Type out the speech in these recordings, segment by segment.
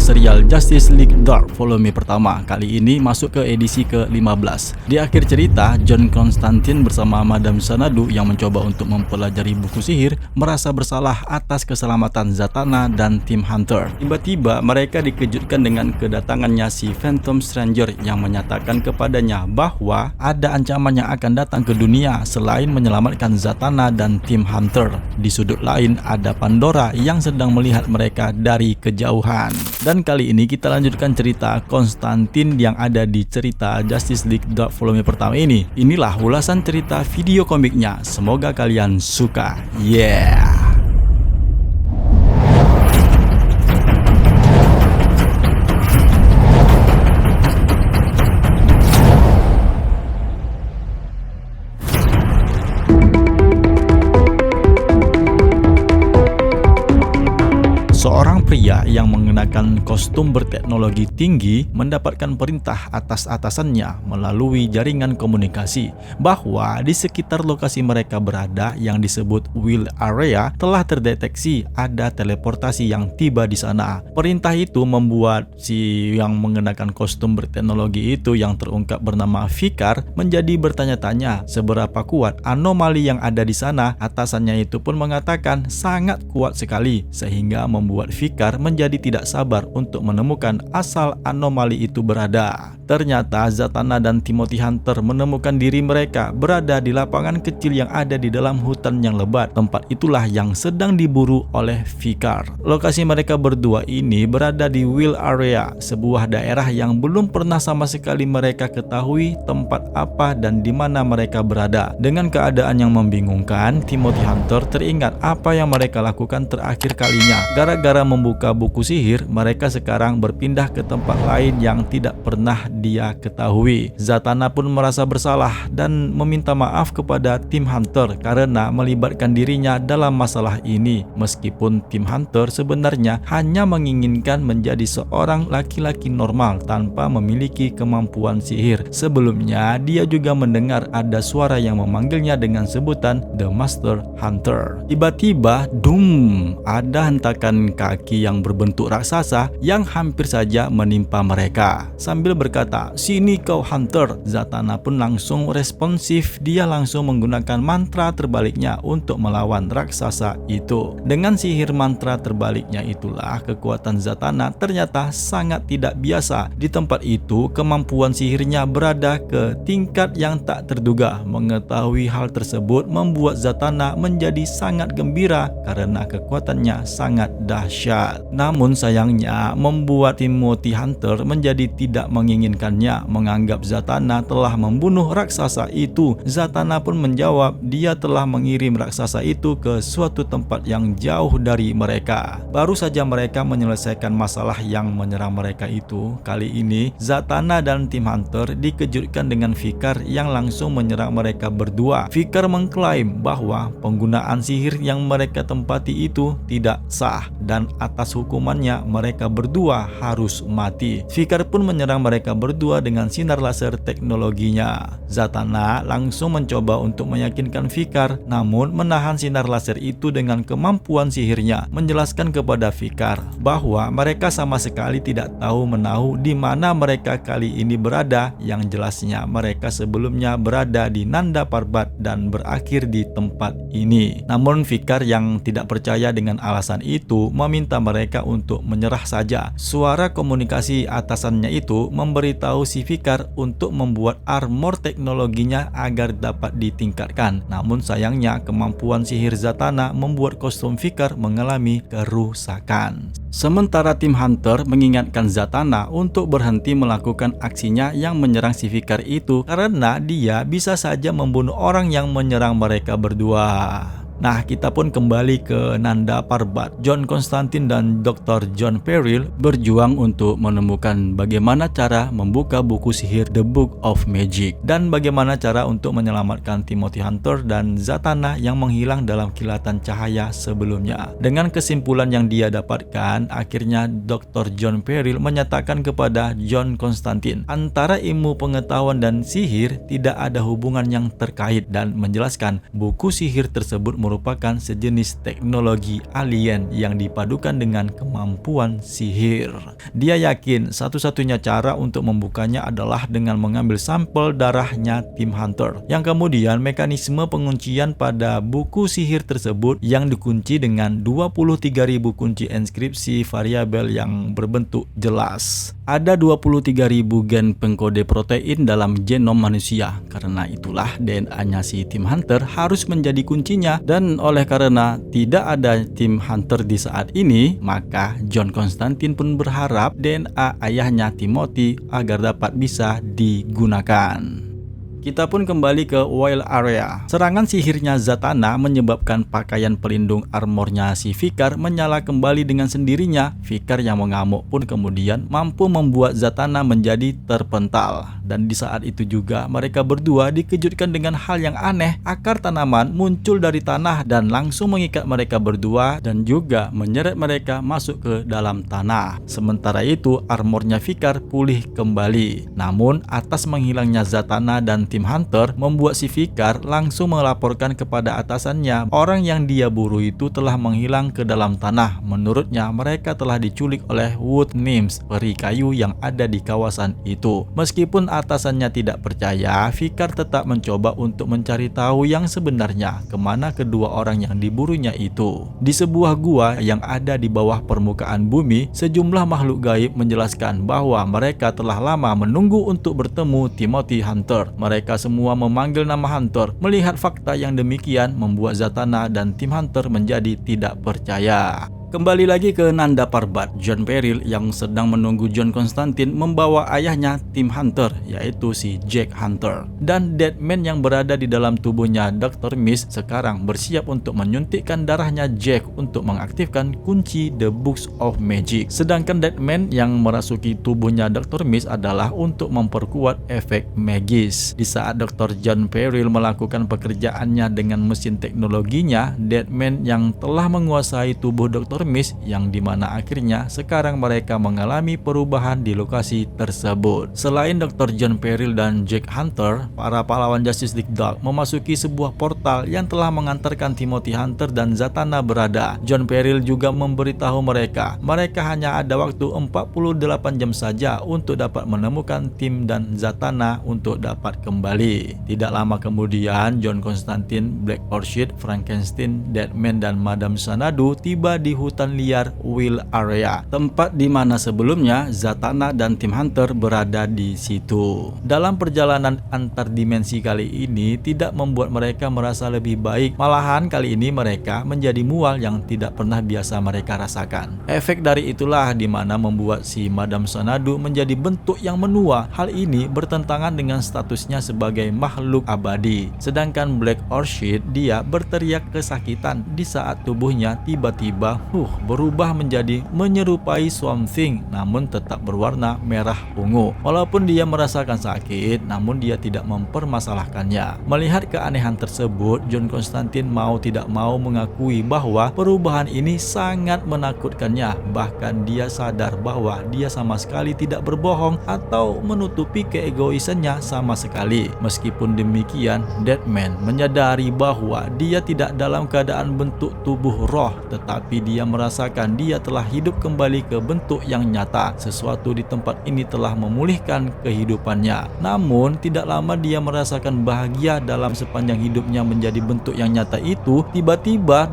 serial Justice League Dark volume pertama. Kali ini masuk ke edisi ke-15. Di akhir cerita, John Constantine bersama Madame Xanadu yang mencoba untuk mempelajari buku sihir merasa bersalah atas keselamatan Zatanna dan tim Hunter. Tiba-tiba mereka dikejutkan dengan kedatangannya si Phantom Stranger yang menyatakan kepadanya bahwa ada ancaman yang akan datang ke dunia selain menyelamatkan Zatanna dan tim Hunter. Di sudut lain ada Pandora yang sedang melihat mereka dari kejauhan. Dan kali ini kita lanjutkan cerita Constantine yang ada di cerita Justice League Dark volume pertama ini. Inilah ulasan cerita video komiknya. Semoga kalian suka. Yeah. Seorang pria yang mengenakan kostum berteknologi tinggi mendapatkan perintah atas atasannya melalui jaringan komunikasi bahwa di sekitar lokasi mereka berada yang disebut Will Area telah terdeteksi ada teleportasi yang tiba di sana. Perintah itu membuat si yang mengenakan kostum berteknologi itu yang terungkap bernama Fikar menjadi bertanya-tanya seberapa kuat anomali yang ada di sana. Atasannya itu pun mengatakan sangat kuat sekali sehingga membuat Fikar menjadi tidak sabar untuk menemukan asal anomali itu berada. Ternyata Zatanna dan Timothy Hunter menemukan diri mereka berada di lapangan kecil yang ada di dalam hutan yang lebat. Tempat itulah yang sedang diburu oleh Fikar. Lokasi mereka berdua ini berada di Will Area, sebuah daerah yang belum pernah sama sekali mereka ketahui tempat apa dan di mana mereka berada. Dengan keadaan yang membingungkan, Timothy Hunter teringat apa yang mereka lakukan terakhir kalinya. Gara-gara membuka buku sihir, mereka sekarang berpindah ke tempat lain yang tidak pernah dia ketahui. Zatanna pun merasa bersalah dan meminta maaf kepada tim Hunter karena melibatkan dirinya dalam masalah ini. Meskipun tim Hunter sebenarnya hanya menginginkan menjadi seorang laki-laki normal tanpa memiliki kemampuan sihir. Sebelumnya, dia juga mendengar ada suara yang memanggilnya dengan sebutan The Master Hunter. Tiba-tiba, ada hentakan kaki yang berbentuk raksasa yang hampir saja menimpa mereka. Sambil berkata, "Sini kau Hunter." Zatanna pun langsung responsif. Dia langsung menggunakan mantra terbaliknya untuk melawan raksasa itu. Dengan sihir mantra terbaliknya itulah kekuatan Zatanna ternyata sangat tidak biasa. Di tempat itu kemampuan sihirnya berada ke tingkat yang tak terduga. Mengetahui hal tersebut membuat Zatanna menjadi sangat gembira karena kekuatannya sangat dahsyat. Namun sayangnya membuat Timothy Hunter menjadi tidak menginginkannya, menganggap Zatanna telah membunuh raksasa itu. Zatanna pun menjawab dia telah mengirim raksasa itu ke suatu tempat yang jauh dari mereka. Baru saja mereka menyelesaikan masalah yang menyerang mereka itu, kali ini Zatanna dan tim Hunter dikejutkan dengan Fikar yang langsung menyerang mereka berdua. Fikar mengklaim bahwa penggunaan sihir yang mereka tempati itu tidak sah dan atas hukumannya mereka berdua harus mati. Fikar pun menyerang mereka berdua dengan sinar laser teknologinya. Zatanna langsung mencoba untuk meyakinkan Fikar, namun menahan sinar laser itu dengan kemampuan sihirnya, menjelaskan kepada Fikar bahwa mereka sama sekali tidak tahu menahu di mana mereka kali ini berada, yang jelasnya mereka sebelumnya berada di Nanda Parbat dan berakhir di tempat ini. Namun Fikar yang tidak percaya dengan alasan itu meminta mereka untuk menyerah saja. Suara komunikasi atasannya itu memberitahu si Fikar untuk membuat armor teknologinya agar dapat ditingkatkan. Namun sayangnya kemampuan sihir Zatanna membuat kostum Fikar mengalami kerusakan. Sementara tim Hunter mengingatkan Zatanna untuk berhenti melakukan aksinya yang menyerang si Fikar itu karena dia bisa saja membunuh orang yang menyerang mereka berdua. Nah, kita pun kembali ke Nanda Parbat. John Constantine dan Dr. John Peril berjuang untuk menemukan bagaimana cara membuka buku sihir The Book of Magic dan bagaimana cara untuk menyelamatkan Timothy Hunter dan Zatanna yang menghilang dalam kilatan cahaya sebelumnya. Dengan kesimpulan yang dia dapatkan, akhirnya Dr. John Peril menyatakan kepada John Constantine antara ilmu pengetahuan dan sihir tidak ada hubungan yang terkait dan menjelaskan buku sihir tersebut merupakan sejenis teknologi alien yang dipadukan dengan kemampuan sihir. Dia yakin satu-satunya cara untuk membukanya adalah dengan mengambil sampel darahnya tim Hunter, yang kemudian mekanisme penguncian pada buku sihir tersebut yang dikunci dengan 23.000 kunci inskripsi variabel yang berbentuk jelas. Ada 23.000 gen pengkode protein dalam genom manusia. Karena itulah DNA-nya si tim Hunter harus menjadi kuncinya, dan oleh karena tidak ada tim Hunter di saat ini, maka John Constantine pun berharap DNA ayahnya Timothy agar dapat bisa digunakan. Kita pun kembali ke Wild Area. Serangan sihirnya Zatanna menyebabkan pakaian pelindung armornya si Vicar menyala kembali dengan sendirinya. Vicar yang mengamuk pun kemudian mampu membuat Zatanna menjadi terpental. Dan di saat itu juga mereka berdua dikejutkan dengan hal yang aneh. Akar tanaman muncul dari tanah dan langsung mengikat mereka berdua dan juga menyeret mereka masuk ke dalam tanah. Sementara itu armornya Vicar pulih kembali. Namun atas menghilangnya Zatanna dan tim Hunter membuat si Vicar langsung melaporkan kepada atasannya orang yang dia buru itu telah menghilang ke dalam tanah. Menurutnya mereka telah diculik oleh Wood Nymphs, peri kayu yang ada di kawasan itu. Meskipun atasannya tidak percaya, Vicar tetap mencoba untuk mencari tahu yang sebenarnya kemana kedua orang yang diburunya itu. Di sebuah gua yang ada di bawah permukaan bumi, sejumlah makhluk gaib menjelaskan bahwa mereka telah lama menunggu untuk bertemu Timothy Hunter. Mereka semua memanggil nama Hunter. Melihat fakta yang demikian membuat Zatanna dan tim Hunter menjadi tidak percaya. Kembali lagi ke Nanda Parbat. John Peril yang sedang menunggu John Constantine membawa ayahnya tim Hunter, yaitu si Jack Hunter. Dan Deadman yang berada di dalam tubuhnya Dr. Mist sekarang bersiap untuk menyuntikkan darahnya Jack untuk mengaktifkan kunci The Books of Magic. Sedangkan Deadman yang merasuki tubuhnya Dr. Mist adalah untuk memperkuat efek magis. Di saat Dr. John Peril melakukan pekerjaannya dengan mesin teknologinya, Deadman yang telah menguasai tubuh Dr. Mist, yang dimana akhirnya sekarang mereka mengalami perubahan di lokasi tersebut. Selain Dr. John Peril dan Jack Hunter, para pahlawan Justice League Dark memasuki sebuah portal yang telah mengantarkan Timothy Hunter dan Zatanna berada. John Peril juga memberitahu mereka hanya ada waktu 48 jam saja untuk dapat menemukan tim dan Zatanna untuk dapat kembali. Tidak lama kemudian John Constantine, Black Orchid, Frankenstein, Deadman dan Madame Xanadu tiba di hutan liar Wild Area, tempat di mana sebelumnya Zatanna dan tim Hunter berada di situ. Dalam perjalanan antar dimensi kali ini tidak membuat mereka merasa lebih baik, malahan kali ini mereka menjadi mual yang tidak pernah biasa mereka rasakan. Efek dari itulah di mana membuat si Madame Xanadu menjadi bentuk yang menua. Hal ini bertentangan dengan statusnya sebagai makhluk abadi. Sedangkan Black Orchid, dia berteriak kesakitan di saat tubuhnya tiba-tiba berubah menjadi menyerupai Swamp Thing, namun tetap berwarna merah ungu. Walaupun dia merasakan sakit, namun dia tidak mempermasalahkannya. Melihat keanehan tersebut, John Constantine mau tidak mau mengakui bahwa perubahan ini sangat menakutkannya. Bahkan dia sadar bahwa dia sama sekali tidak berbohong atau menutupi keegoisannya sama sekali. Meskipun demikian, Deadman menyadari bahwa dia tidak dalam keadaan bentuk tubuh roh, tetapi dia merasakan dia telah hidup kembali ke bentuk yang nyata. Sesuatu di tempat ini telah memulihkan kehidupannya. Namun tidak lama dia merasakan bahagia dalam sepanjang hidupnya menjadi bentuk yang nyata itu. Tiba-tiba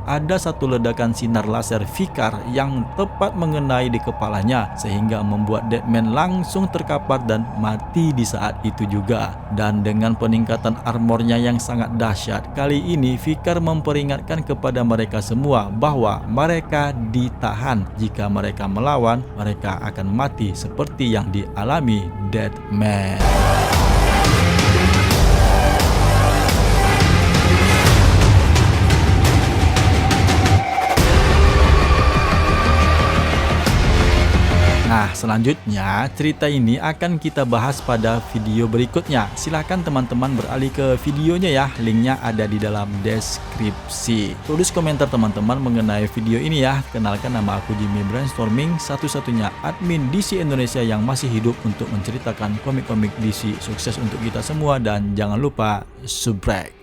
ada satu ledakan sinar laser Vicar yang tepat mengenai di kepalanya, sehingga membuat Deadman langsung terkapar dan mati di saat itu juga. Dan dengan peningkatan armornya yang sangat dahsyat, kali ini Vicar memperingatkan kepada mereka semua bahwa mereka ditahan. Jika mereka melawan, mereka akan mati seperti yang dialami Deadman. Nah, selanjutnya cerita ini akan kita bahas pada video berikutnya. Silahkan teman-teman beralih ke videonya ya, linknya ada di dalam deskripsi. Tulis komentar teman-teman mengenai video ini ya. Kenalkan, nama aku Jimmy Brainstorming, satu-satunya admin DC Indonesia yang masih hidup untuk menceritakan komik-komik DC sukses untuk kita semua. Dan jangan lupa subscribe.